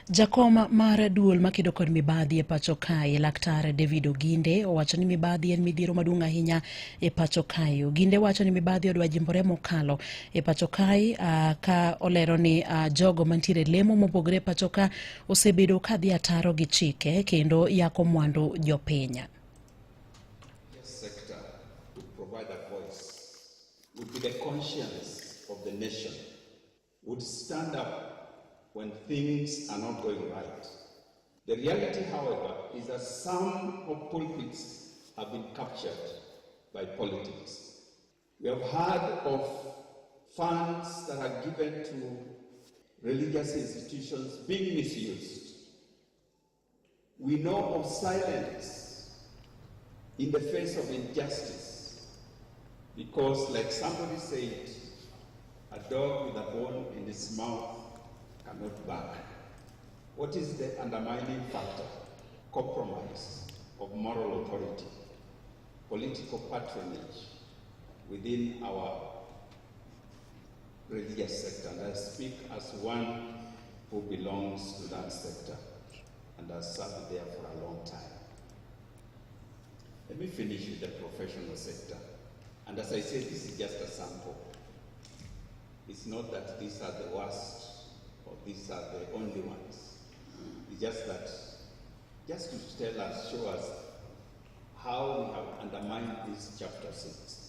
Jakom mar duol makedo kod mibadhi e pachoka Laktar David Oginde owacho ni mibadhi en midhiero maduong' ahinya e pachoka. Oginde wacho ni mibadhi odwa jimbore mokalo e pachoka ka olero ni jogo mantiere lemo mopogore e pachoka osebedo ka dhi ataro gi chike kendo yako mwandu jopiny. Sector would provide a voice, would be the conscience of the nation, would stand up when things are not going right. The reality, however, is that some of pulpits have been captured by politics. We have heard of funds that are given to religious institutions being misused. We know of silence in the face of injustice because, like somebody said, a dog with a bone in its mouth cannot bark. What is the undermining factor? Compromise of moral authority, political patronage within our religious sector. And I speak as one who belongs to that sector and has served there for a long time. Let me finish with the professional sector. And as I said, this is just a sample. It's not that these are the worst or these are the only ones. It's just that, just to tell us, show us how we have undermined this chapter 6.